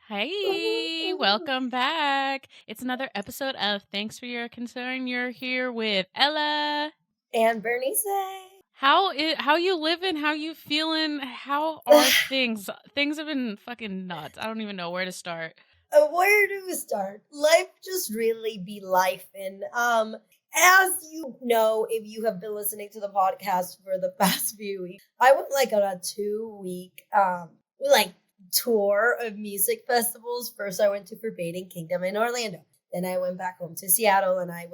Hey, welcome back. It's another episode of Thanks for Your Concern. You're here with Ella. And Berenice. How you living? How you feeling? How are things? Things have been fucking nuts. I don't even know where to start. Where do we start? Life just really be life. And as you know, if you have been listening to the podcast for the past few weeks, I went on a 2-week tour of music festivals. First I went to Forbidden Kingdom in Orlando. Then I went back home to Seattle and I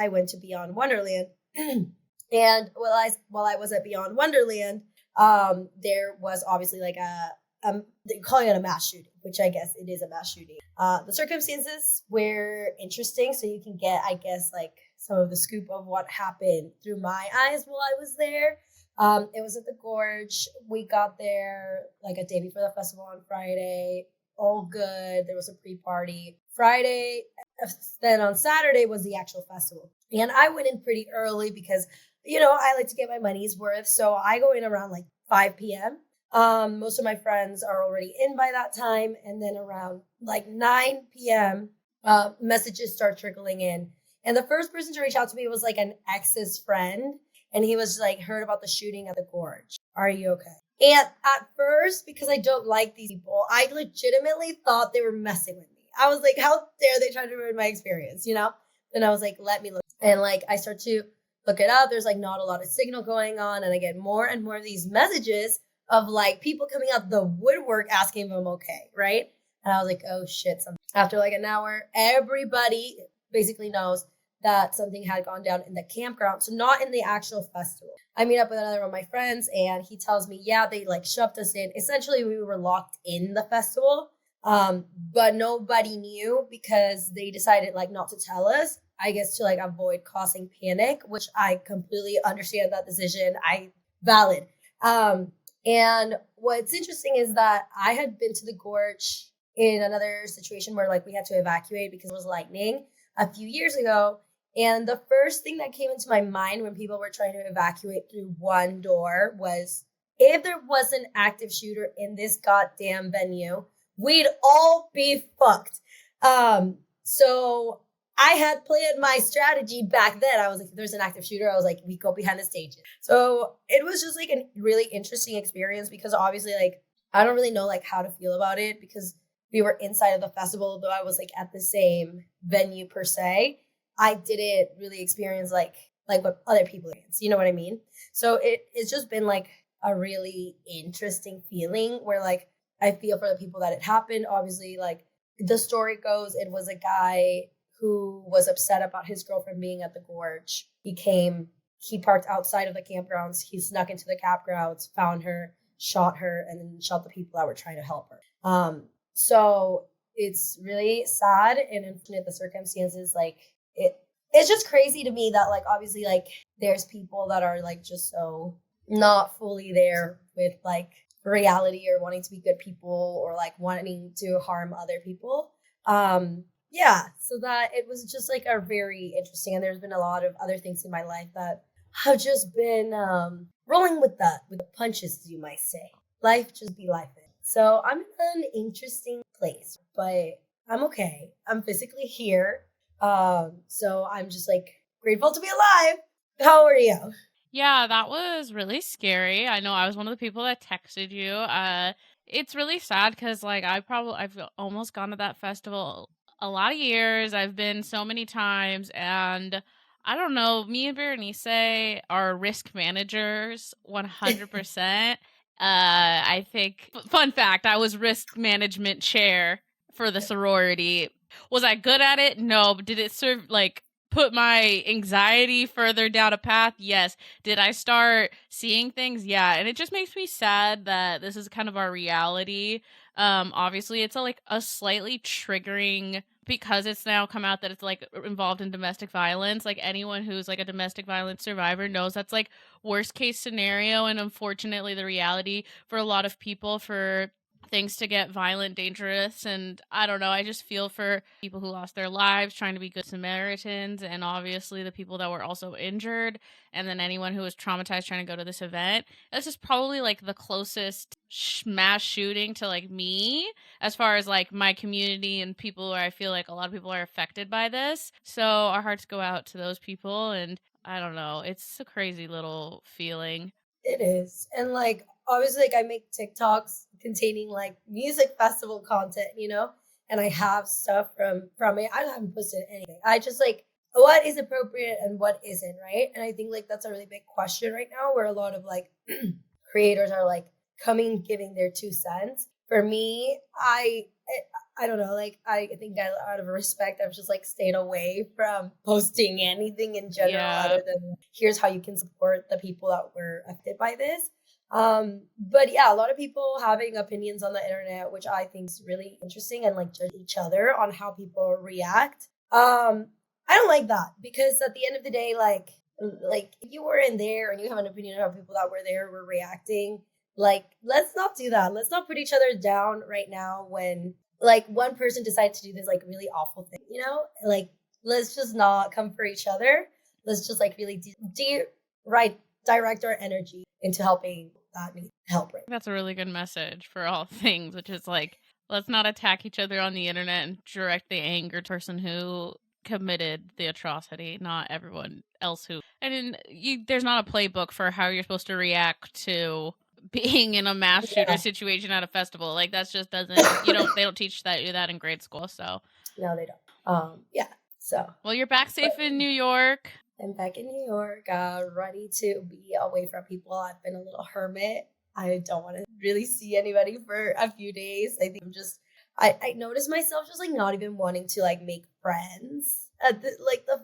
went to Beyond Wonderland. And while I was at Beyond Wonderland, there was obviously they're calling it a mass shooting, which I guess it is a mass shooting. The circumstances were interesting, so you can get, I guess, some of the scoop of what happened through my eyes while I was there. It was at the Gorge. We got there a day before the festival on Friday. All good. There was a pre-party Friday. Then on Saturday was the actual festival. And I went in pretty early because, I like to get my money's worth. So I go in around 5 p.m. Most of my friends are already in by that time. And then around 9 p.m., messages start trickling in. And the first person to reach out to me was an ex's friend. And he was heard about the shooting at the Gorge. Are you okay? And at first, because I don't like these people, I legitimately thought they were messing with me. I was like, how dare they try to ruin my experience, Then I was like, let me look. And I start to look it up. There's not a lot of signal going on. And I get more and more of these messages of people coming out the woodwork asking if I'm okay, right? And I was like, oh shit. After an hour, everybody basically knows that something had gone down in the campground. So not in the actual festival. I meet up with another one of my friends and he tells me, yeah, they shoved us in. Essentially, we were locked in the festival. But nobody knew because they decided not to tell us, I guess, to avoid causing panic, which I completely understand that decision. Valid. And what's interesting is that I had been to the Gorge in another situation where we had to evacuate because it was lightning a few years ago. And the first thing that came into my mind when people were trying to evacuate through one door was, if there was an active shooter in this goddamn venue, we'd all be fucked. So I had planned my strategy back then. I was like, if there's an active shooter, I was like, we go behind the stages. So it was just a really interesting experience because obviously I don't really know how to feel about it because we were inside of the festival, though I was at the same venue per se. I didn't really experience like what other people experience. You know what I mean? So it's just been a really interesting feeling where I feel for the people that it happened. Obviously, the story goes, it was a guy who was upset about his girlfriend being at the Gorge. He parked outside of the campgrounds. He snuck into the campgrounds, found her, shot her, and then shot the people that were trying to help her. So it's really sad and unfortunate, the circumstances. It's just crazy to me that obviously there's people that are just so not fully there with reality or wanting to be good people or wanting to harm other people. Yeah, so that it was just a very interesting, and there's been a lot of other things in my life that have just been rolling with the punches, as you might say. Life just be life. So I'm in an interesting place, but I'm okay. I'm physically here. So I'm just grateful to be alive. How are you? Yeah, that was really scary. I know I was one of the people that texted you. It's really sad because I've almost gone to that festival a lot of years. I've been so many times, and I don't know, me and Berenice are risk managers 100%. I think, fun fact, I was risk management chair for the sorority. Was I good at it? No. But did it serve put my anxiety further down a path? Yes. Did I start seeing things? Yeah. And it just makes me sad that this is kind of our reality. Obviously it's a slightly triggering, because it's now come out that it's involved in domestic violence. Anyone who's a domestic violence survivor knows that's worst case scenario, and unfortunately the reality for a lot of people, for things to get violent, dangerous, and I don't know, I just feel for people who lost their lives trying to be good Samaritans, and obviously the people that were also injured, and then anyone who was traumatized trying to go to this event. This is probably like the closest mass shooting to like me as far as like my community and people where I feel like a lot of people are affected by this. So our hearts go out to those people, and I don't know, it's a crazy little feeling. It is. And like obviously like I make TikToks containing like music festival content, you know? And I have stuff from it. I haven't posted anything. I just like what is appropriate and what isn't, right? And I think like that's a really big question right now where a lot of like creators are like coming giving their 2 cents. For me, I don't know, like I think out of respect I've just like stayed away from posting anything in general Yeah. other than here's how you can support the people that were affected by this. But yeah, a lot of people having opinions on the internet, which I think is really interesting and like judge each other on how people react. I don't like that because at the end of the day, like if you were in there and you have an opinion on how people that were there were reacting, like let's not do that. Let's not put each other down right now when like one person decided to do this like really awful thing, you know? Like let's just not come for each other. Let's just like really right direct our energy into helping that need help right. That's a really good message for all things, which is like, let's not attack each other on the internet and direct the anger to the person who committed the atrocity, not everyone else who. And there's not a playbook for how you're supposed to react to being in a mass shooter Yeah. situation at a festival. Like that's just doesn't they don't teach that in grade school. So No, they don't. Yeah. So well, you're back safe in New York. I'm back in New York, ready to be away from people. I've been a little hermit. I don't want to really see anybody for a few days. I think I'm just I noticed myself just like not even wanting to like make friends at the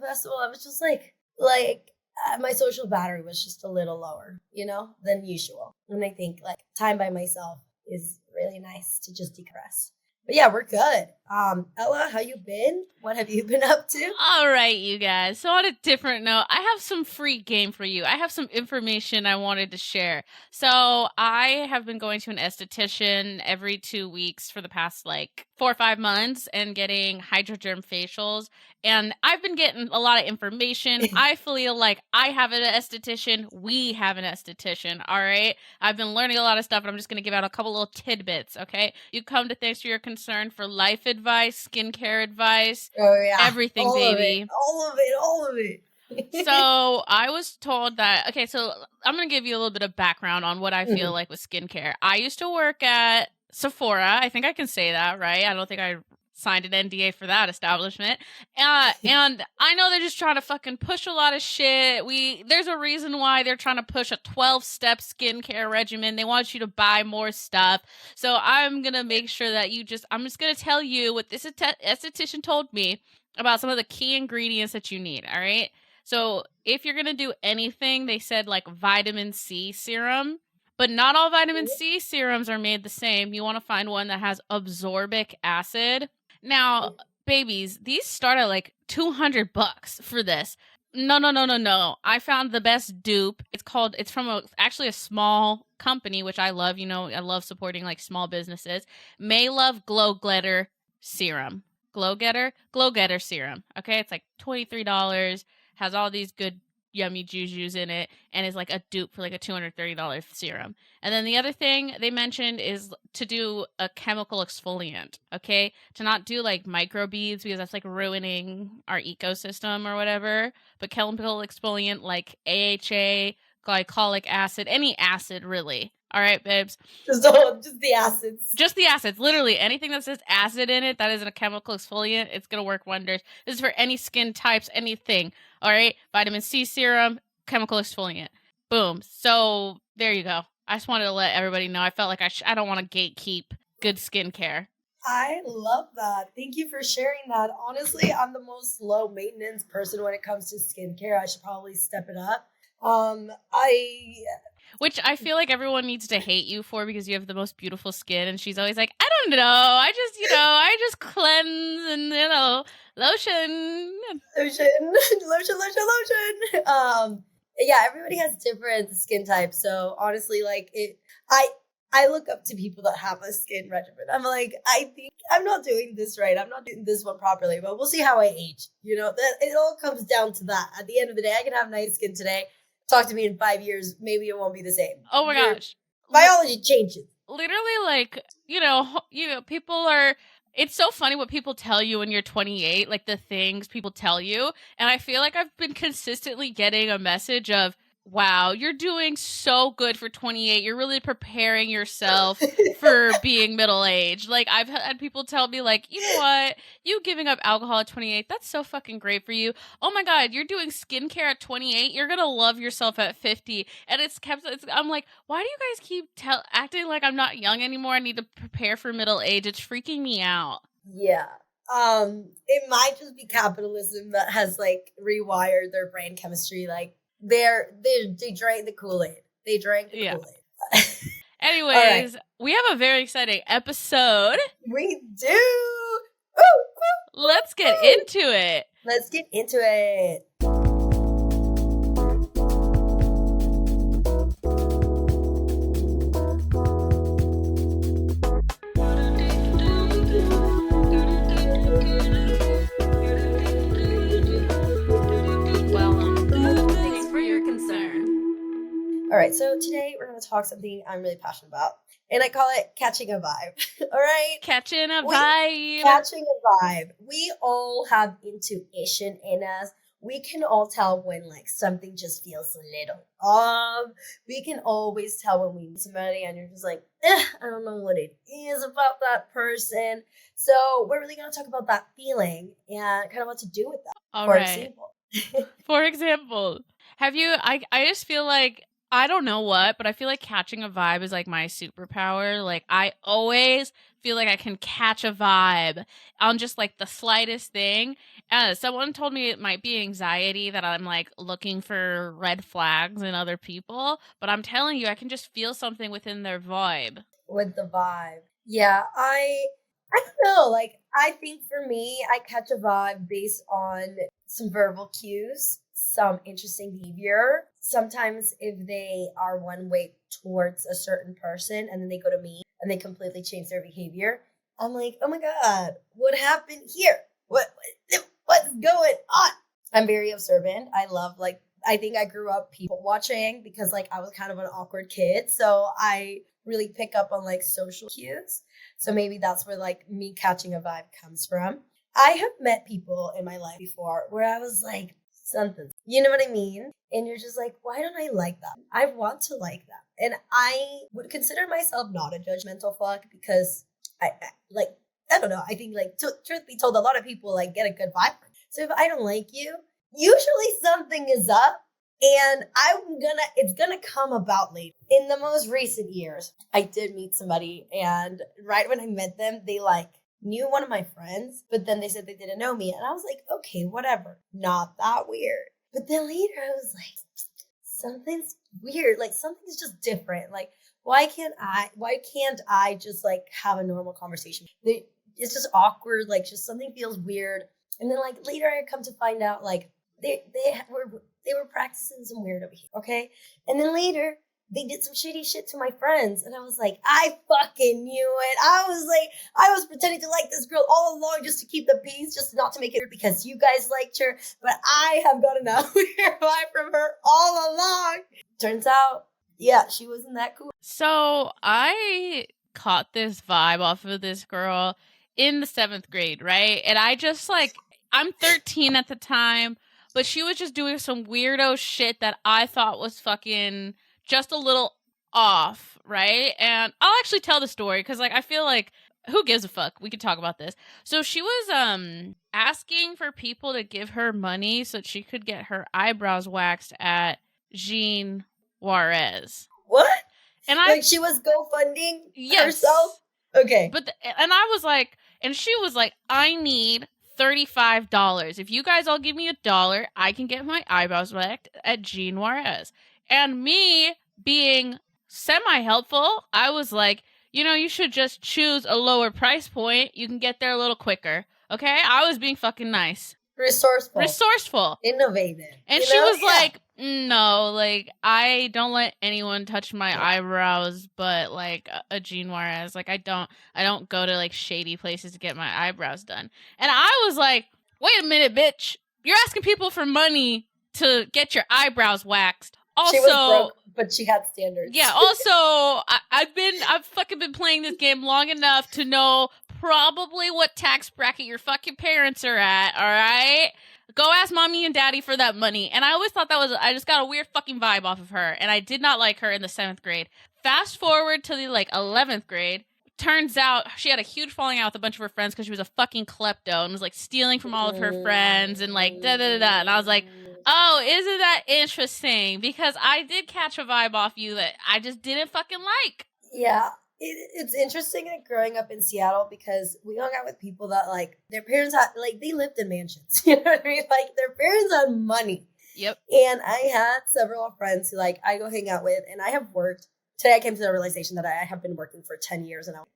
festival. I was just my social battery was just a little lower, you know, than usual. And I think like time by myself is really nice to just decompress. But yeah, we're good. Ella, how you been? What have you been up to? All right, you guys. So on a different note, I have some free game for you. I have some information I wanted to share. So I have been going to an esthetician every 2 weeks for the past like 4 or 5 months and getting hydroderm facials. And I've been getting a lot of information. I feel like I have an esthetician. We have an esthetician. All right. I've been learning a lot of stuff, and I'm just going to give out a couple little tidbits. Okay. You come to things for your concern for life advice, skincare advice, Oh yeah, everything, all baby. all of it. So I was told that, okay, so I'm going to give you a little bit of background on what I feel like with skincare. I used to work at Sephora. I think I can say that, right? I don't think I signed an NDA for that establishment. And I know they're just trying to fucking push a lot of shit. There's a reason why they're trying to push a 12-step skincare regimen. They want you to buy more stuff. So I'm going to make sure that I'm just going to tell you what this esthetician told me about some of the key ingredients that you need, all right? So if you're going to do anything, they said like vitamin C serum, but not all vitamin C serums are made the same. You want to find one that has absorbic acid. Now, babies, these start at like $200 for this. No. I found the best dupe. It's from actually a small company, which I love. You know, I love supporting like small businesses. May Love Glow Glitter Serum. Glow Getter Serum. Okay, it's like $23, has all these good yummy jujus in it, and is like a dupe for like a $230 serum. And then the other thing they mentioned is to do a chemical exfoliant, okay? To not do like microbeads because that's like ruining our ecosystem or whatever, but chemical exfoliant like AHA, glycolic acid, any acid really. All right, babes. Just the acids. Just the acids. Literally anything that says acid in it that isn't a chemical exfoliant, it's going to work wonders. This is for any skin types, anything. All right? Vitamin C serum, chemical exfoliant. Boom. So there you go. I just wanted to let everybody know. I felt like I don't want to gatekeep good skincare. I love that. Thank you for sharing that. Honestly, I'm the most low maintenance person when it comes to skincare. I should probably step it up. Which I feel like everyone needs to hate you for because you have the most beautiful skin, and she's always like, I don't know, I just cleanse and lotion. Yeah, everybody has different skin types. So honestly, like I look up to people that have a skin regimen. I'm like, I think I'm not doing this right. I'm not doing this one properly, but we'll see how I age. That it all comes down to that. At the end of the day, I can have nice skin today. Talk to me in 5 years, maybe it won't be the same. Oh my gosh. Biology changes. Literally, like, people are. It's so funny what people tell you when you're 28, like the things people tell you. And I feel like I've been consistently getting a message of, wow, you're doing so good for 28. You're really preparing yourself for being middle-aged. Like, I've had people tell me, like, you know what? You giving up alcohol at 28, that's so fucking great for you. Oh my God, you're doing skincare at 28. You're going to love yourself at 50. And I'm like, why do you guys keep acting like I'm not young anymore? I need to prepare for middle age. It's freaking me out. Yeah. It might just be capitalism that has, like, rewired their brain chemistry. Like, they drank the Kool-Aid. They drank the Kool-Aid. Anyways, we have a very exciting episode. We do. Let's get into it. Let's get into it. All right, so today we're going to talk something I'm really passionate about, and I call it catching a vibe. All right? Catching a vibe. Catching a vibe. We all have intuition in us. We can all tell when, like, something just feels a little off. We can always tell when we meet somebody and you're just like, I don't know what it is about that person. So we're really going to talk about that feeling and kind of what to do with that. All right. For example, I just feel like, I don't know what, but I feel like catching a vibe is like my superpower. Like, I always feel like I can catch a vibe on just like the slightest thing. Someone told me it might be anxiety, that I'm like looking for red flags in other people, but I'm telling you, I can just feel something within their vibe. With the vibe. Yeah, I don't know. Like, I think for me, I catch a vibe based on some verbal cues, some interesting behavior. Sometimes if they are one way towards a certain person and then they go to me and they completely change their behavior, I'm like, oh my God, what happened here? What's going on? I'm very observant. I think I grew up people watching because, like, I was kind of an awkward kid. So I really pick up on, like, social cues. So maybe that's where, like, me catching a vibe comes from. I have met people in my life before where I was like, something. You know what I mean? And you're just like, why don't I like that? I want to like that. And I would consider myself not a judgmental fuck because I don't know. I think, like, truth be told, a lot of people, like, get a good vibe. So if I don't like you, usually something is up and it's gonna come about later. In the most recent years, I did meet somebody, and right when I met them, they, like, knew one of my friends, but then they said they didn't know me. And I was like, okay, whatever. Not that weird. But then later I was like, something's weird. Like, something's just different. Like, why can't I just, like, have a normal conversation? It's just awkward. Like, just something feels weird. And then, like, later I come to find out, like, they were practicing some weird behavior. Okay. And then later, they did some shitty shit to my friends. And I was like, I fucking knew it. I was pretending to like this girl all along just to keep the peace, just not to make it because you guys liked her. But I have gotten a weird vibe from her all along. Turns out, yeah, she wasn't that cool. So I caught this vibe off of this girl in the 7th grade, right? And I just, like, I'm 13 at the time, but she was just doing some weirdo shit that I thought was fucking just a little off, right? And I'll actually tell the story because, like, I feel like, who gives a fuck? We could talk about this. So she was asking for people to give her money so she could get her eyebrows waxed at Jean Juarez. What? And like, she was GoFunding herself? Okay. And I was like, and she was like, I need $35. If you guys all give me $1, I can get my eyebrows waxed at Jean Juarez. And me being semi-helpful, I was like, you should just choose a lower price point. You can get there a little quicker. Okay? I was being fucking nice. Resourceful. Innovative. And she was like, No, like I don't let anyone touch my eyebrows, but like a Jean Juarez, like I don't go to like shady places to get my eyebrows done. And I was like, wait a minute, bitch, you're asking people for money to get your eyebrows waxed. She was Also, broke, but she had standards. yeah. Also, I've fucking been playing this game long enough to know probably what tax bracket your fucking parents are at. All right, go ask mommy and daddy for that money. And I always thought that was I just got a weird fucking vibe off of her, and I did not like her in the 7th grade. Fast forward to the like 11th grade. Turns out she had a huge falling out with a bunch of her friends because she was a fucking klepto and was like stealing from all of her friends and like da da da da. And I was like, oh, isn't that interesting? Because I did catch a vibe off you that I just didn't fucking like. Yeah. It's interesting like, growing up in Seattle because we hung out with people that like their parents had like they lived in mansions. You know what I mean? Like their parents had money. Yep. And I had several friends who like I go hang out with, and I have worked. Today I came to the realization that I have been working for 10 years now.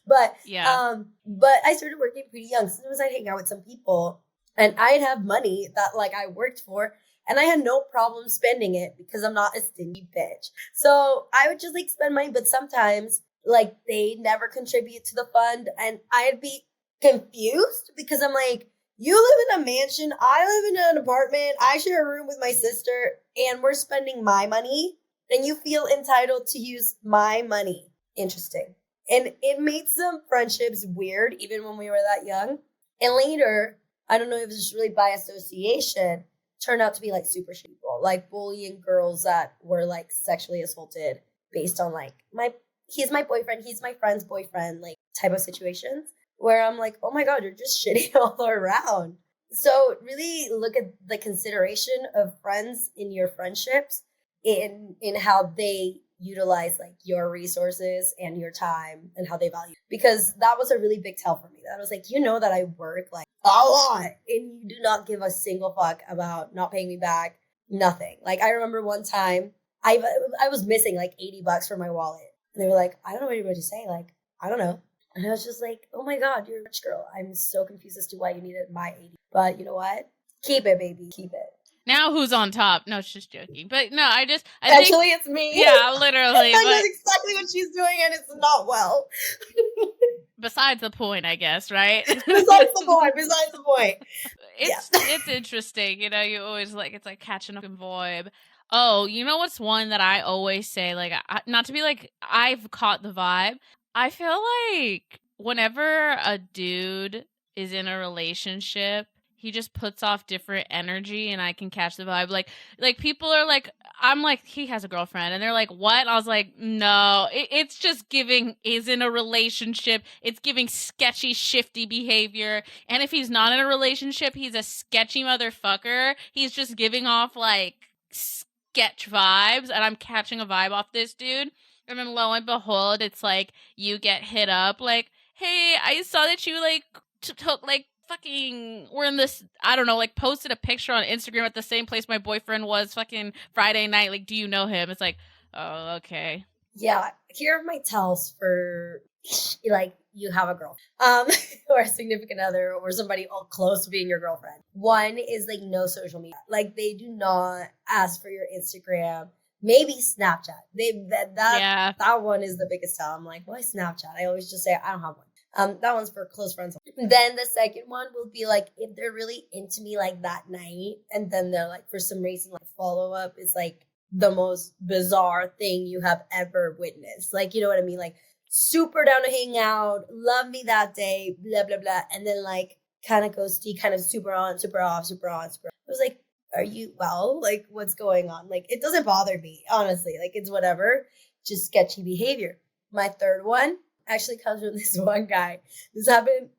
but Yeah. but I started working pretty young. Sometimes I'd hang out with some people and I'd have money that like I worked for, and I had no problem spending it because I'm not a stingy bitch. So I would just like spend money, but sometimes like they never contribute to the fund, and I'd be confused because I'm like, you live in a mansion, I live in an apartment, I share a room with my sister, and we're spending my money, and you feel entitled to use my money. Interesting. And it made some friendships weird, even when we were that young. And later, I don't know if it's just really by association, turned out to be like super shitty people, like bullying girls that were like sexually assaulted based on like he's my boyfriend, he's my friend's boyfriend, like type of situations where I'm like, oh my God, you're just shitty all around. So really look at the consideration of friends in your friendships in how they utilize like your resources and your time and how they value, because that was a really big tell for me. That I was like, you know that I work like a lot and you do not give a single fuck about not paying me back. Nothing. Like I remember one time I was missing like $80 from my wallet, and they were like, I don't know what to say. Like I don't know. And I was just like, oh my God, you're a rich girl. I'm so confused as to why you needed my 80. But you know what? Keep it, baby. Keep it. Now who's on top? No, it's just joking. But no, I think Actually, it's me. yeah, literally. I know But exactly what she's doing, and it's not well. besides the point, I guess, right? Besides the point. Besides the point. It's interesting, you know. You always like it's like catching a vibe. Oh, you know what's one that I always say? Like, not to be like I've caught the vibe. I feel like whenever a dude is in a relationship, he just puts off different energy, and I can catch the vibe. Like people are like, I'm like, he has a girlfriend, and they're like, what? I was like, no, it's just giving is in a relationship. It's giving sketchy, shifty behavior. And if he's not in a relationship, he's a sketchy motherfucker. He's just giving off like sketch vibes, and I'm catching a vibe off this dude. And then lo and behold, it's like you get hit up like, hey, I saw that you like took like fucking we're in this I don't know, like posted a picture on Instagram at the same place my boyfriend was fucking Friday night. Like, do you know him? It's like, oh, okay. Yeah. Here are my tells for like you have a girl or a significant other or somebody close to being your girlfriend. One is like no social media. Like they do not ask for your Instagram. Maybe Snapchat. That one is the biggest tell. I'm like, why Snapchat? I always just say I don't have one. That one's for close friends. Then the second one will be like if they're really into me like that night, and then they're like for some reason like follow up is like the most bizarre thing you have ever witnessed. Like, you know what I mean? Like super down to hang out, love me that day, blah blah blah, and then like kind of ghosty, kind of super on, super off, super on, super off. I was like, are you well? Like what's going on? Like it doesn't bother me, honestly. Like it's whatever, just sketchy behavior. My third one actually comes from this one guy. This happened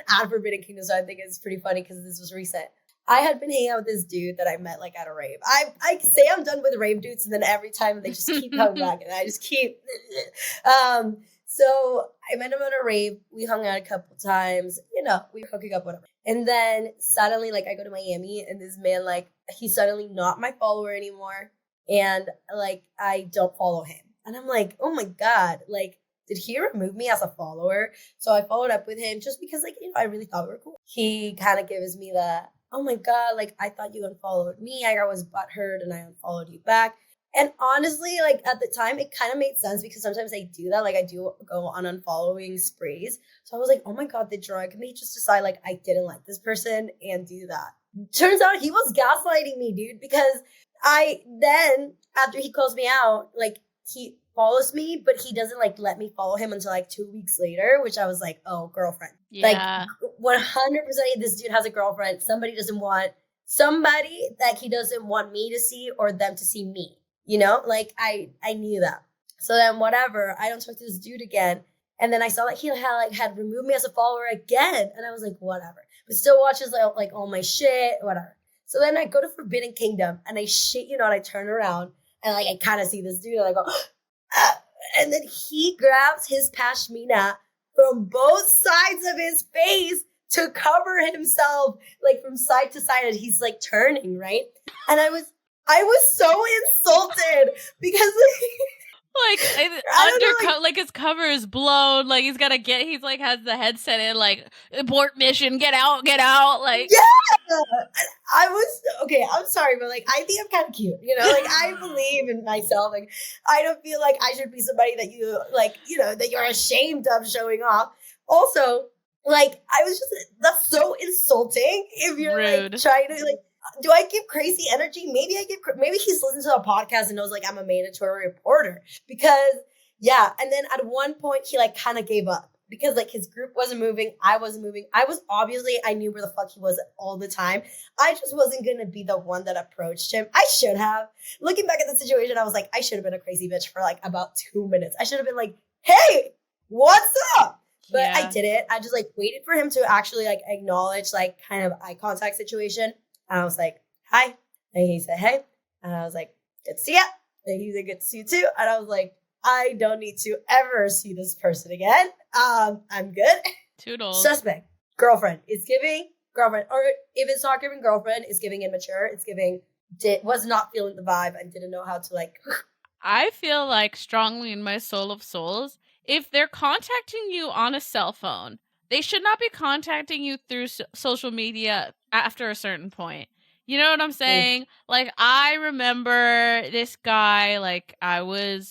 at Forbidden Kingdom, so I think it's pretty funny because this was recent. I had been hanging out with this dude that I met like at a rave. I say I'm done with rave dudes, and then every time they just keep coming back, and I just keep. So I met him at a rave. We hung out a couple times. You know, we were hooking up, whatever. And then suddenly, like, I go to Miami, and this man, like, he's suddenly not my follower anymore, and like, I don't follow him. And I'm like, oh my God, like, did he remove me as a follower? So I followed up with him just because, like, you know, I really thought we were cool. He kind of gives me the oh my God, like I thought you unfollowed me. I was butthurt and I unfollowed you back. And honestly, like at the time, it kind of made sense because sometimes I do that. Like I do go on unfollowing sprees. So I was like, oh my God, the drunk me just decide like I didn't like this person and do that. Turns out he was gaslighting me, dude, because I then, after he calls me out, like he follows me, but he doesn't like let me follow him until like 2 weeks later, which I was like, oh, girlfriend. Like Yeah. 100% this dude has a girlfriend. Somebody that he doesn't want me to see or them to see me. You know, like I knew that. So then whatever, I don't talk to this dude again. And then I saw that he had removed me as a follower again. And I was like, whatever. But still watches like all my shit, whatever. So then I go to Forbidden Kingdom and I shit you not, I turn around and like I kind of see this dude and I go, ah, and then he grabs his pashmina from both sides of his face to cover himself like from side to side, and he's like turning, right? And I was so insulted because Like I don't know, like his cover is blown. Like he's like has the headset in. Like abort mission, get out, like. yeah. I was okay. I'm sorry, but like I think I'm kind of cute, you know. Like I believe in myself. Like I don't feel like I should be somebody that you like, you know, that you're ashamed of showing off. Also, like I was just that's so insulting if you're Rude. like trying to like. Do I give crazy energy? Maybe he's listened to a podcast and knows like I'm a mandatory reporter because yeah. And then at one point he like kind of gave up because like his group wasn't moving. I wasn't moving. I knew where the fuck he was all the time. I just wasn't going to be the one that approached him. I should have. Looking back at the situation, I was like, I should have been a crazy bitch for like about 2 minutes. I should have been like, hey, what's up? But yeah. I didn't. I just like waited for him to actually like acknowledge like kind of eye contact situation. And I was like, hi. And he said, hey. And I was like, good to see ya. And he said, good to see you too. And I was like, I don't need to ever see this person again. I'm good. Toodles. Suspect. Girlfriend. It's giving girlfriend. Or if it's not giving girlfriend, it's giving immature. It's giving, was not feeling the vibe and didn't know how to like. I feel like strongly in my soul of souls, if they're contacting you on a cell phone, they should not be contacting you through social media after a certain point. You know what I'm saying? Like, I remember this guy, like, I would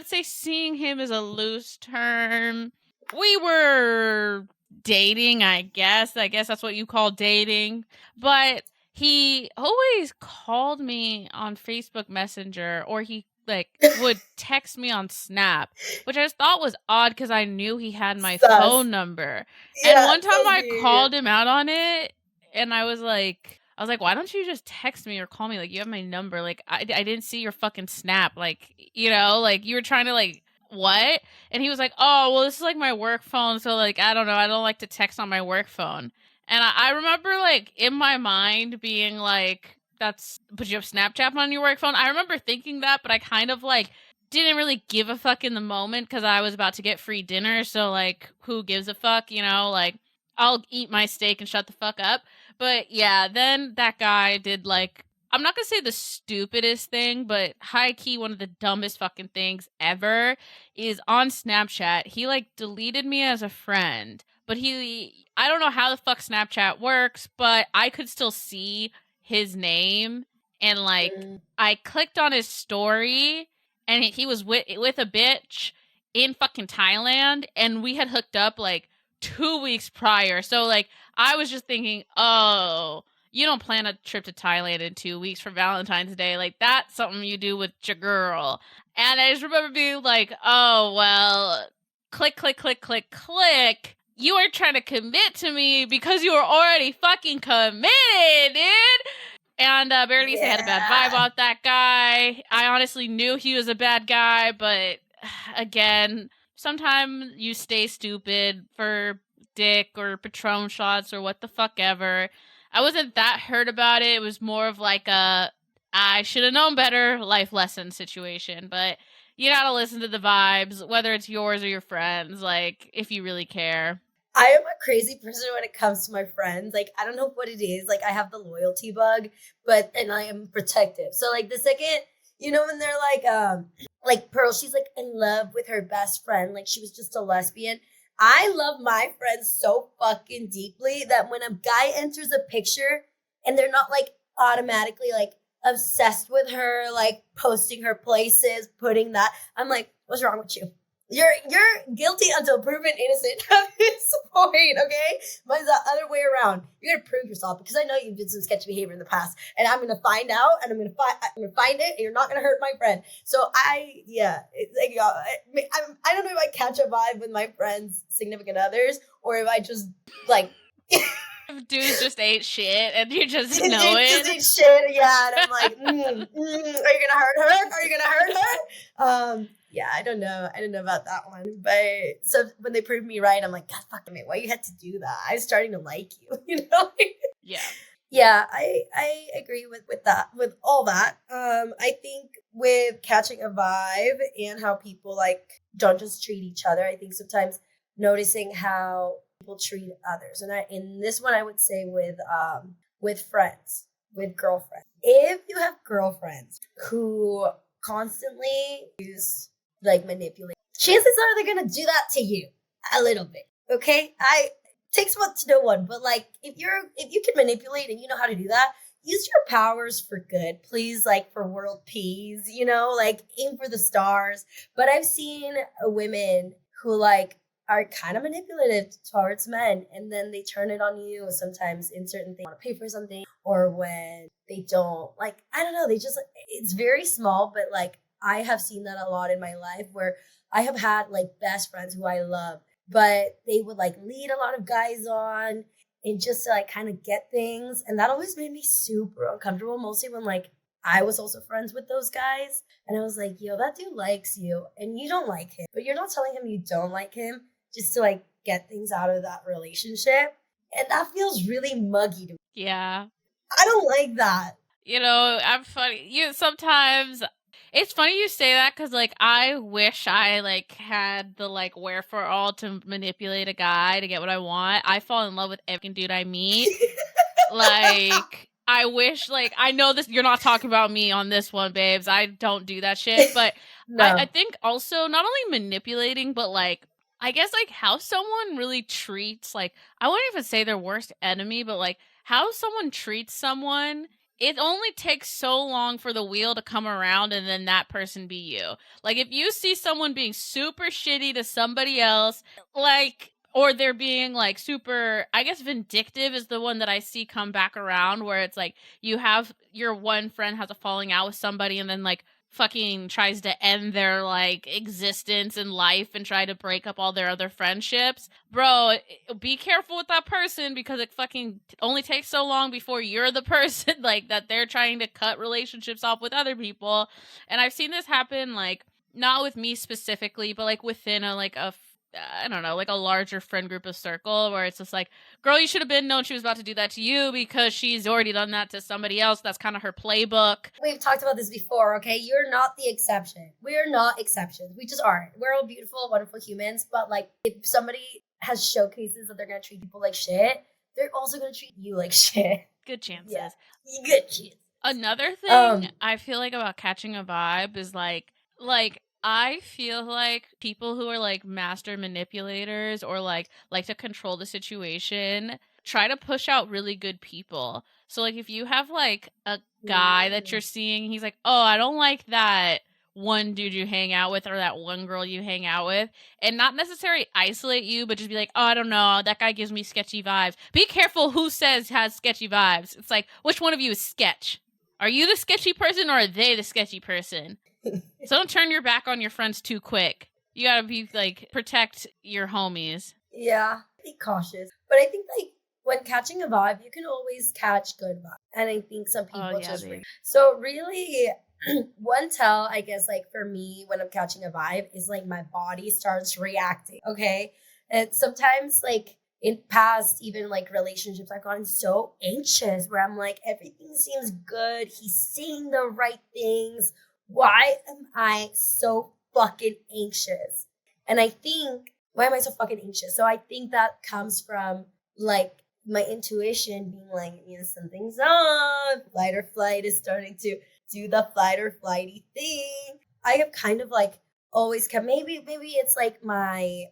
say seeing him as a loose term. We were dating, I guess. I guess that's what you call dating. But he always called me on Facebook Messenger, or he like would text me on Snap, which I just thought was odd because I knew he had my phone number. Yeah, and one time I called him out on it, and I was like, why don't you just text me or call me? Like, you have my number. Like, I didn't see your fucking Snap. Like, you know, like you were trying to like, what? And he was like, oh, well, this is like my work phone. So like, I don't know. I don't like to text on my work phone. And I remember like in my mind being like, but you have Snapchat on your work phone? I remember thinking that, but I kind of like didn't really give a fuck in the moment because I was about to get free dinner. So like, who gives a fuck, you know? Like, I'll eat my steak and shut the fuck up. But yeah, then that guy did like, I'm not gonna say the stupidest thing, but high key one of the dumbest fucking things ever is on Snapchat. He like deleted me as a friend, but I don't know how the fuck Snapchat works, but I could still see his name, and like I clicked on his story, and he was with a bitch in fucking Thailand, and we had hooked up like 2 weeks prior. So like I was just thinking, oh, you don't plan a trip to Thailand in 2 weeks for Valentine's Day. Like, that's something you do with your girl. And I just remember being like, oh, well, click, click, click, click, click. You were trying to commit to me because you were already fucking committed, dude. And Berenice had a bad vibe about that guy. I honestly knew he was a bad guy, but again, sometimes you stay stupid for dick or Patron shots or what the fuck ever. I wasn't that hurt about it. It was more of like a I should have known better life lesson situation. But you gotta listen to the vibes, whether it's yours or your friends, like if you really care. I am a crazy person when it comes to my friends. Like, I don't know what it is. Like, I have the loyalty bug, and I am protective. So like the second, you know, when they're like Pearl, she's like in love with her best friend. Like she was just a lesbian. I love my friends so fucking deeply that when a guy enters a picture and they're not like automatically like obsessed with her, like posting her places, putting that. I'm like, what's wrong with you? You're guilty until proven innocent at this point, okay? Mine's the other way around. You're gonna prove yourself because I know you did some sketchy behavior in the past, and I'm gonna find out, and I'm gonna find it, and you're not gonna hurt my friend. So it's like I don't know if I catch a vibe with my friends' significant others, or if I just like. Dudes just ate shit and you just know Just it. eat shit, yeah. And I'm like, are you gonna hurt her? Are you gonna hurt her? Yeah, I don't know. I don't know about that one. But so when they proved me right, I'm like, God fucking it, why you had to do that? I was starting to like you, you know? Yeah. Yeah, I agree with that, with all that. I think with catching a vibe and how people like don't just treat each other, I think sometimes noticing how people treat others. And in this one I would say with friends, with girlfriends. If you have girlfriends who constantly use like manipulate, chances are they're gonna do that to you a little bit. Okay? Takes one to know one, but like if you can manipulate and you know how to do that, use your powers for good, please, like for world peace, you know, like aim for the stars. But I've seen women who like are kind of manipulative towards men, and then they turn it on you sometimes in certain things, want to pay for something, or when they don't, like, I don't know, they just, it's very small, but like I have seen that a lot in my life where I have had like best friends who I love, but they would like lead a lot of guys on and just to like kind of get things. And that always made me super uncomfortable, mostly when like I was also friends with those guys. And I was like, yo, that dude likes you and you don't like him, but you're not telling him you don't like him just to like get things out of that relationship. And that feels really muggy to me. Yeah. I don't like that. You know, I'm funny. Sometimes it's funny you say that because like I wish I like had the like wherefore to manipulate a guy to get what I want. I fall in love with every dude I meet. Like I wish, like, I know this, you're not talking about me on this one, babes. I don't do that shit. But No. I think also not only manipulating, but like I guess like how someone really treats, like, I wouldn't even say their worst enemy, but like how someone treats someone. It only takes so long for the wheel to come around and then that person be you. Like if you see someone being super shitty to somebody else, like, or they're being like super, I guess vindictive is the one that I see come back around, where it's like you have your one friend has a falling out with somebody and then like fucking tries to end their like existence and life and try to break up all their other friendships. Bro, be careful with that person because it fucking only takes so long before you're the person like that they're trying to cut relationships off with other people. And I've seen this happen, like not with me specifically, but like within a like a I don't know, like a larger friend group of circle, where it's just like, girl, you should have been known she was about to do that to you because she's already done that to somebody else. That's kind of her playbook. We've talked about this before, okay? You're not the exception. We're not exceptions. We just aren't. We're all beautiful, wonderful humans. But like, if somebody has showcases that they're going to treat people like shit, they're also going to treat you like shit. Good chances. Yeah. Good chances. Another thing I feel like about catching a vibe is like I feel like people who are like master manipulators or like to control the situation try to push out really good people. So like if you have like a guy that you're seeing, he's like, "Oh, I don't like that one dude you hang out with or that one girl you hang out with," and not necessarily isolate you, but just be like, "Oh, I don't know, that guy gives me sketchy vibes." Be careful who says has sketchy vibes. It's like, which one of you is sketch? Are you the sketchy person or are they the sketchy person? So don't turn your back on your friends too quick. You gotta be like, protect your homies. Yeah, be cautious. But I think like when catching a vibe, you can always catch good vibes. And I think some people so really one tell, I guess, like for me when I'm catching a vibe is like my body starts reacting. Okay. And sometimes like in past even like relationships, I've gotten so anxious where I'm like, everything seems good. He's saying the right things. Why am I so fucking anxious? And I think, why am I so fucking anxious? So I think that comes from like my intuition being like, you know, something's on. Flight or flight is starting to do the flight or flighty thing. I have kind of like always kept, maybe it's like my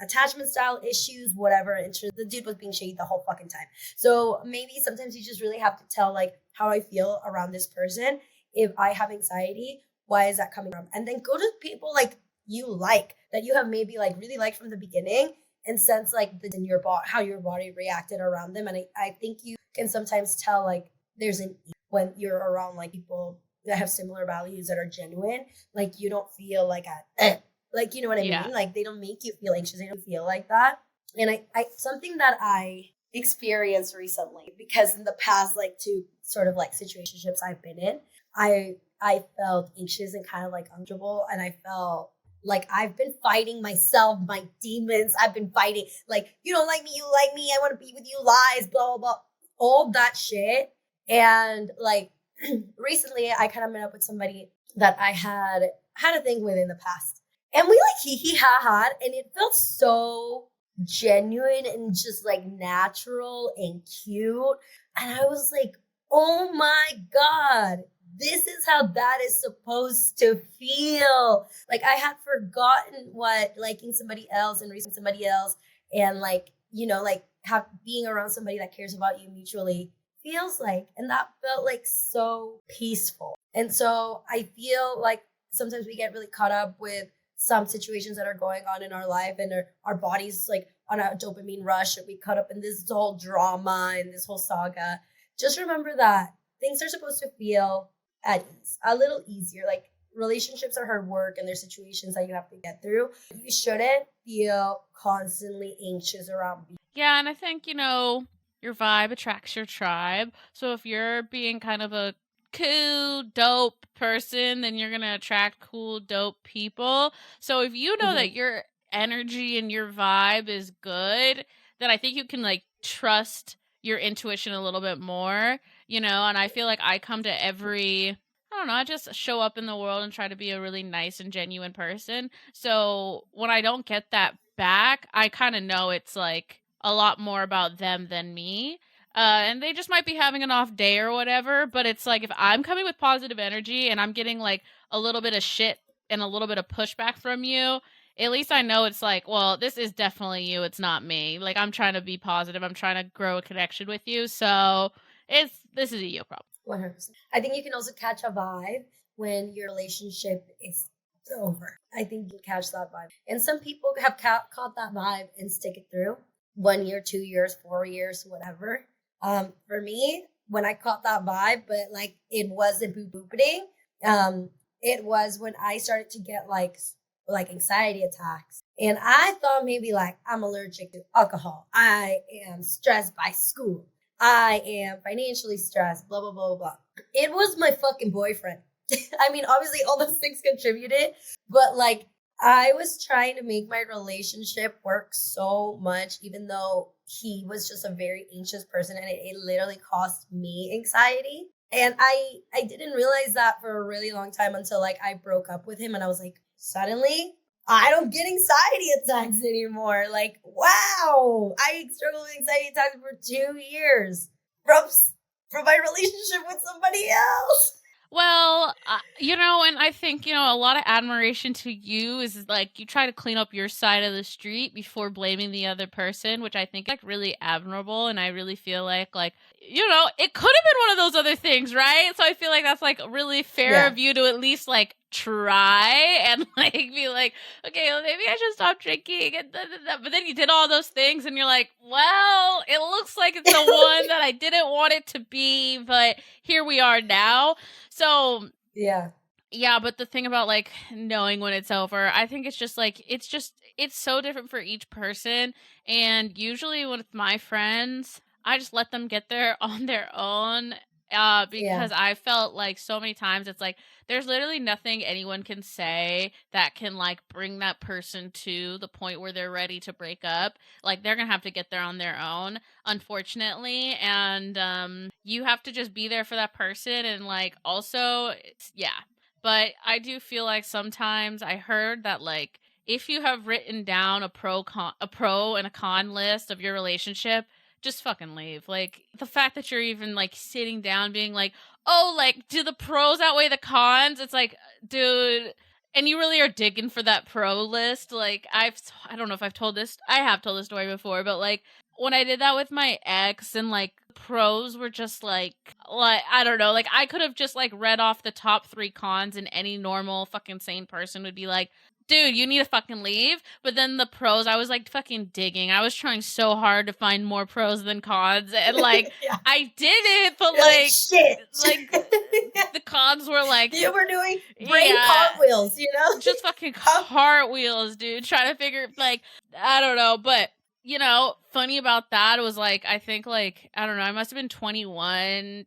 attachment style issues, whatever. And the dude was being shady the whole fucking time. So maybe sometimes you just really have to tell like how I feel around this person. If I have anxiety, why is that coming from? And then go to people like you like, that you have maybe like really liked from the beginning, and sense like in your body, how your body reacted around them. And I think you can sometimes tell like there's an when you're around like people that have similar values that are genuine, like you don't feel like like, you know what I Yeah. mean? Like they don't make you feel anxious. They don't feel like that. And I something that I experienced recently, because in the past like two sort of like situationships I've been in, I felt anxious and kind of like uncomfortable, and I felt like I've been fighting myself, my demons. I've been fighting like, you don't like me, you like me, I want to be with you, lies, blah blah blah, all that shit. And like recently I kind of met up with somebody that I had a thing with in the past. And we like hee hee ha ha, and it felt so genuine and just like natural and cute. And I was like, oh my God, this is how that is supposed to feel. Like I had forgotten what liking somebody else and raising somebody else, and like, you know, like being around somebody that cares about you mutually feels like. And that felt like so peaceful. And so I feel like sometimes we get really caught up with some situations that are going on in our life, and our bodies like on a dopamine rush, and we caught up in this whole drama and this whole saga. Just remember that things are supposed to feel at ease, a little easier. Like relationships are hard work, and there's situations that you have to get through. You shouldn't feel constantly anxious around people. Yeah, and I think, your vibe attracts your tribe. So if you're being kind of a cool, dope person, then you're going to attract cool, dope people. So if you know Mm-hmm. that your energy and your vibe is good, then I think you can like trust your intuition a little bit more, and I feel like I come to I don't know, I just show up in the world and try to be a really nice and genuine person. So when I don't get that back, I kind of know it's like a lot more about them than me. And they just might be having an off day or whatever, but it's like if I'm coming with positive energy and I'm getting like a little bit of shit and a little bit of pushback from you, at least I know it's like, well, this is definitely you, it's not me. Like I'm trying to be positive, I'm trying to grow a connection with you. So this is a you problem. 100%. I think you can also catch a vibe when your relationship is over. I think you catch that vibe. And some people have caught that vibe and stick it through 1 year, 2 years, 4 years, whatever. For me, when I caught that vibe, but like it wasn't booping, it was when I started to get like anxiety attacks. And I thought maybe like I'm allergic to alcohol. I am stressed by school. I am financially stressed, blah, blah, blah, blah. It was my fucking boyfriend. I mean, obviously, all those things contributed, but like, I was trying to make my relationship work so much, even though he was just a very anxious person, and it literally cost me anxiety. And I didn't realize that for a really long time until like I broke up with him, and I was like, suddenly I don't get anxiety attacks anymore. Like, wow, I struggled with anxiety attacks for 2 years from my relationship with somebody else. Well, and I think, a lot of admiration to you is like you try to clean up your side of the street before blaming the other person, which I think like really admirable. And I really feel like, it could have been one of those other things, right? So I feel like that's like really fair Yeah. of you to at least like try and like be like, okay, well, maybe I should stop drinking. And But then you did all those things and you're like, well, it looks like it's the one that I didn't want it to be, but here we are now. So Yeah. yeah, but the thing about like knowing when it's over, I think it's just like it's so different for each person. And usually with my friends, I just let them get there on their own. Yeah. Because I felt like so many times it's like there's literally nothing anyone can say that can like bring that person to the point where they're ready to break up. Like they're gonna have to get there on their own, unfortunately. And you have to just be there for that person. And like also yeah, but I do feel like sometimes I heard that like if you have written down a pro and a con list of your relationship, just fucking leave. Like the fact that you're even like sitting down being like, "Oh, like do the pros outweigh the cons?" It's like, dude, And you really are digging for that pro list. Like I don't know if I've told this. I have told this story before, but like when I did that with my ex and like pros were just like I don't know, like I could have just like read off the top 3 cons and any normal fucking sane person would be like, dude, you need to fucking leave. But then the pros, I was like fucking digging. I was trying so hard to find more pros than cons. And like Yeah. I did it, but You're like, shit. like the cons were like, You were doing brain cartwheels, you know? just fucking cartwheels, dude. Trying to figure, like, I don't know. But, you know, funny about that was, like, I think, like, I don't know, I must have been 21.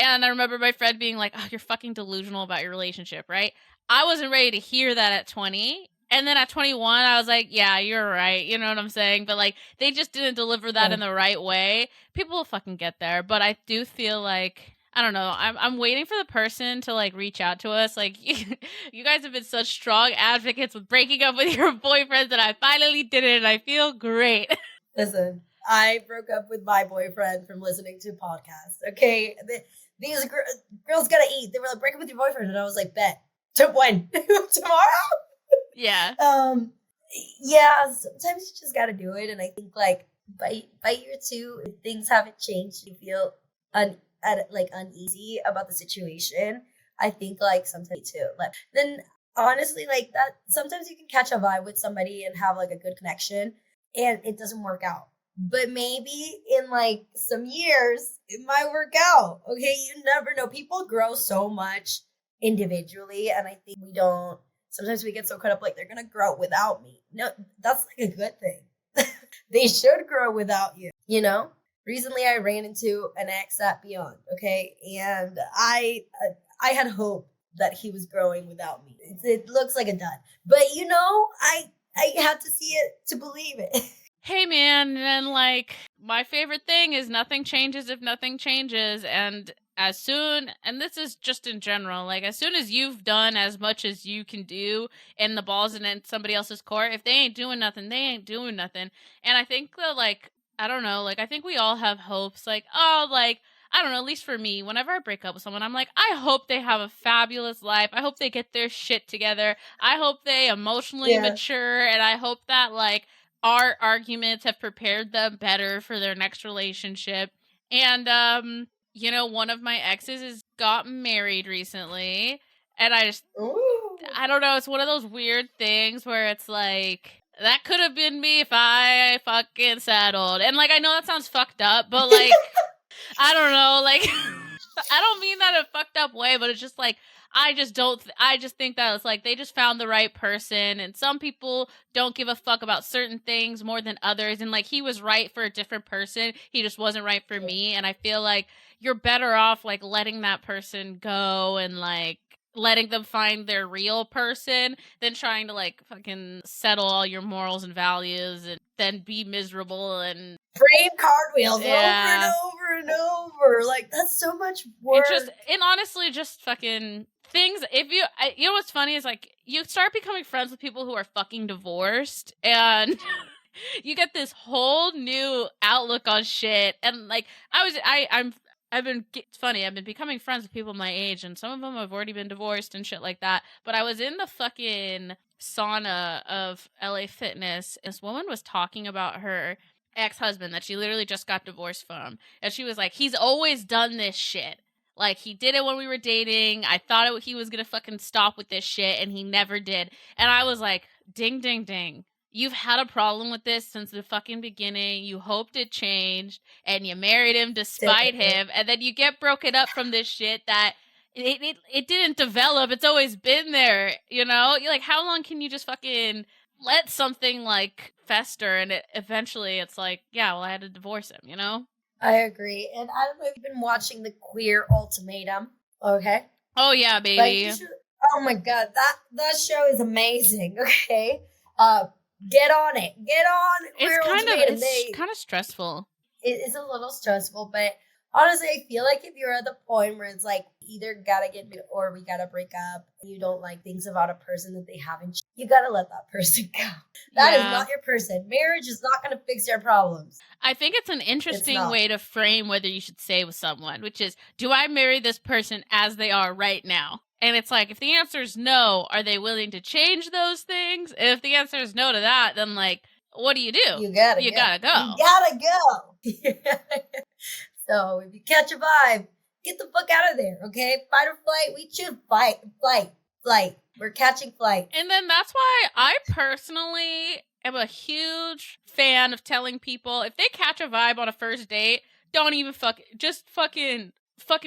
And I remember my friend being like, oh, you're fucking delusional about your relationship, right? I wasn't ready to hear that at 20. And then at 21, I was like, yeah, you're right. You know what I'm saying? But, like, they just didn't deliver that in the right way. People will fucking get there. But I do feel like, I don't know, I'm waiting for the person to, like, reach out to us. Like, you guys have been such strong advocates with breaking up with your boyfriends, and I finally did it, and I feel great. Listen, I broke up with my boyfriend from listening to podcasts, okay? These girls gotta eat. They were like, break up with your boyfriend. And I was like, bet. To when? Tomorrow? Yeah. Yeah, sometimes you just gotta do it. And I think like by year 2, if things haven't changed, you feel uneasy about the situation. I think like sometimes too. Like then honestly, like that sometimes you can catch a vibe with somebody and have like a good connection and it doesn't work out. But maybe in like some years it might work out. Okay, you never know. People grow so much individually, and I think we don't. Sometimes we get so caught up like they're gonna grow without me. No, that's like a good thing. They should grow without you. You know. Recently, I ran into an ex at Beyond. Okay, and I had hope that he was growing without me. It looks like a dud, but you know, I had to see it to believe it. Hey man, and like my favorite thing is nothing changes if nothing changes, and and this is just in general, like as soon as you've done as much as you can do and the ball's in somebody else's court, if they ain't doing nothing, they ain't doing nothing. And I think that like, I don't know, like I think we all have hopes, like, oh, like I don't know, at least for me, whenever I break up with someone, I'm like, I hope they have a fabulous life. I hope they get their shit together. I hope they emotionally mature, and I hope that like our arguments have prepared them better for their next relationship. And you know, one of my exes is got married recently, and I don't know, it's one of those weird things where it's like that could have been me if I fucking settled. And like I know that sounds fucked up, but like I don't know, like I don't mean that in a fucked up way, but it's just like I just don't. I just think that it's like they just found the right person, and some people don't give a fuck about certain things more than others. And like he was right for a different person, he just wasn't right for me. And I feel like you're better off like letting that person go and like letting them find their real person than trying to like fucking settle all your morals and values and then be miserable and frame cartwheels over and over and over. Like that's so much work. And honestly, just fucking things. If you know what's funny is like you start becoming friends with people who are fucking divorced, and you get this whole new outlook on shit. And like it's funny. I've been becoming friends with people my age, and some of them have already been divorced and shit like that. But I was in the fucking sauna of LA Fitness. This woman was talking about her ex-husband that she literally just got divorced from, and she was like, he's always done this shit. Like, he did it when we were dating. I thought he was gonna fucking stop with this shit, and he never did. And I was like, ding, ding, ding. You've had a problem with this since the fucking beginning. You hoped it changed, and you married him despite him, and then you get broken up from this shit that it didn't develop. It's always been there, you know? You're like, how long can you just fucking let something like fester, and eventually it's like, yeah, well, I had to divorce him, you know? I agree. And I don't know if you've been watching The Queer Ultimatum. Okay. Oh yeah, baby. Like, oh my god, that show is amazing. Okay. Get on it. Get on Queer Ultimatum. It's kind of stressful. It is a little stressful, but honestly, I feel like if you're at the point where it's like either gotta get married or we gotta break up, and you don't like things about a person that they haven't, you gotta let that person go. That is not your person. Marriage is not gonna fix your problems. I think it's an interesting way to frame whether you should stay with someone, which is, do I marry this person as they are right now? And it's like, if the answer is no, are they willing to change those things? And if the answer is no to that, then like, what do? You gotta You go. gotta go. You gotta go. So if you catch a vibe, get the fuck out of there, okay? Fight or flight. We choose flight. We're catching flight. And then that's why I personally am a huge fan of telling people, if they catch a vibe on a first date, don't even just fucking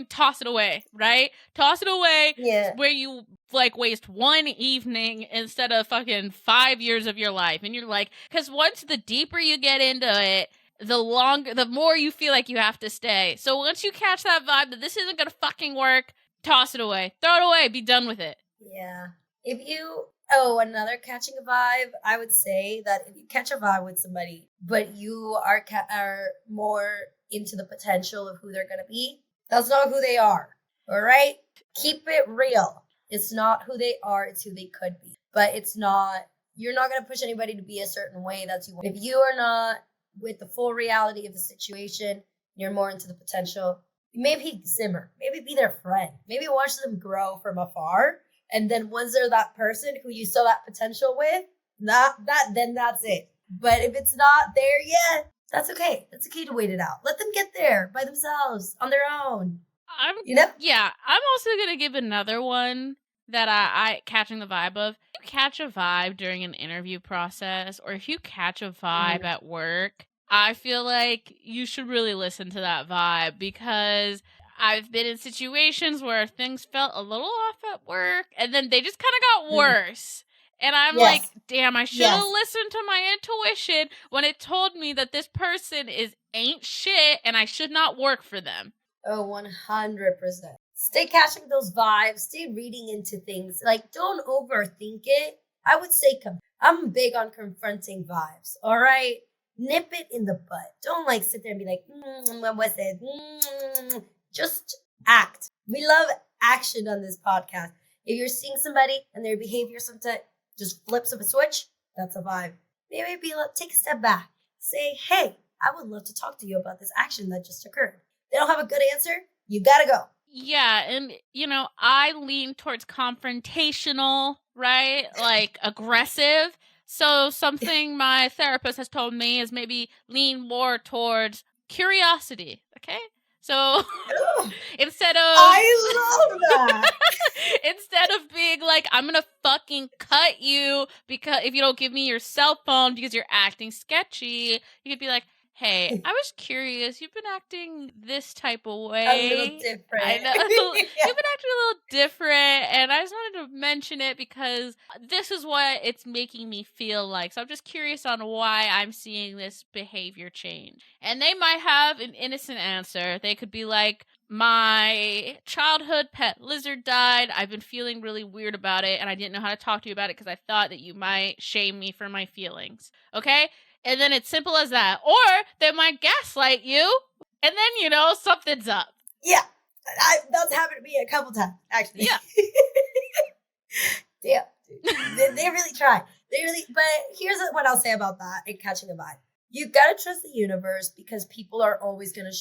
toss it away, right? Toss it away. Yeah. Where you like waste one evening instead of fucking 5 years of your life. And you're like, because once the deeper you get into it, the more you feel like you have to stay. So once you catch that vibe that this isn't gonna fucking work, toss it away. Throw it away. Be done with it. Yeah. Another catching a vibe, I would say that if you catch a vibe with somebody, but you are more into the potential of who they're going to be, that's not who they are. All right? Keep it real. It's not who they are, it's who they could be. But you're not going to push anybody to be a certain way that you want. If you are not with the full reality of the situation, you're more into the potential, maybe simmer, maybe be their friend, maybe watch them grow from afar. And then once they're that person who you saw that potential with, then that's it. But if it's not there yet, that's okay. That's okay to wait it out. Let them get there by themselves on their own. Yeah, I'm also gonna give another one that I catching the vibe of. If you catch a vibe during an interview process, or if you catch a vibe at work, I feel like you should really listen to that vibe, because I've been in situations where things felt a little off at work, and then they just kind of got worse. And I'm like, damn, I should have listened to my intuition when it told me that this person ain't shit and I should not work for them. Oh, 100%. Stay catching those vibes. Stay reading into things. Like, don't overthink it. I would say I'm big on confronting vibes, all right? Nip it in the bud. Don't like sit there and be like, what was it? Just act. We love action on this podcast. If you're seeing somebody and their behavior sometimes just flips of a switch, that's a vibe. Maybe take a step back. Say, hey, I would love to talk to you about this action that just occurred. They don't have a good answer. You gotta go. Yeah, and I lean towards confrontational, right? Like aggressive. So something my therapist has told me is maybe lean more towards curiosity, okay? So instead of I love that. Instead of being like, I'm gonna fucking cut you because if you don't give me your cell phone because you're acting sketchy, you could be like, hey, I was curious. You've been acting this type of way. A little different. I know. You've been acting a little different, and I just wanted to mention it because this is what it's making me feel like. So I'm just curious on why I'm seeing this behavior change. And they might have an innocent answer. They could be like, my childhood pet lizard died. I've been feeling really weird about it, and I didn't know how to talk to you about it because I thought that you might shame me for my feelings. Okay? And then it's simple as that. Or they might gaslight you, and then, something's up. Yeah. That's happened to me a couple times, actually. Yeah. Yeah. They really try. But here's what I'll say about that and catching a vibe. You gotta trust the universe, because people are always gonna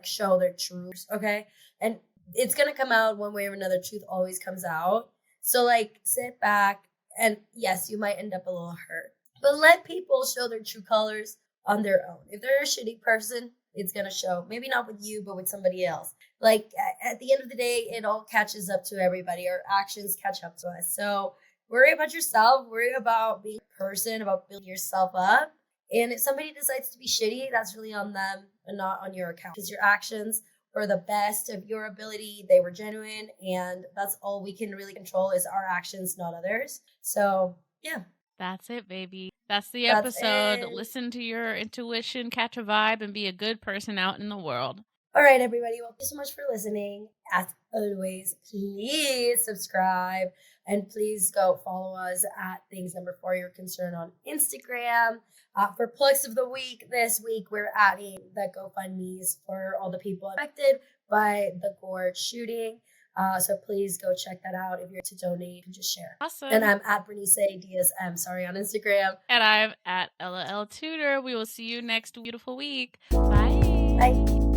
show their truths, okay? And it's gonna come out one way or another. Truth always comes out. So sit back, and yes, you might end up a little hurt. But let people show their true colors on their own. If they're a shitty person, it's going to show. Maybe not with you, but with somebody else. At the end of the day, it all catches up to everybody. Our actions catch up to us. So worry about yourself. Worry about being a person, about building yourself up. And if somebody decides to be shitty, that's really on them and not on your account. Because your actions were the best of your ability. They were genuine. And that's all we can really control is our actions, not others. So, yeah. That's it, baby. That's the episode. Listen to your intuition, catch a vibe, and be a good person out in the world. All right, everybody. Well, thank you so much for listening. As always, please subscribe. And please go follow us at Things Number 4 Your Concern on Instagram. For plugs of the week, this week, we're adding the GoFundMes for all the people affected by the Gorge shooting. So please go check that out. If you're to donate, and just share. Awesome. And I'm at Berenice DSM, on Instagram. And I'm at Ella L Tutor. We will see you next beautiful week. Bye. Bye.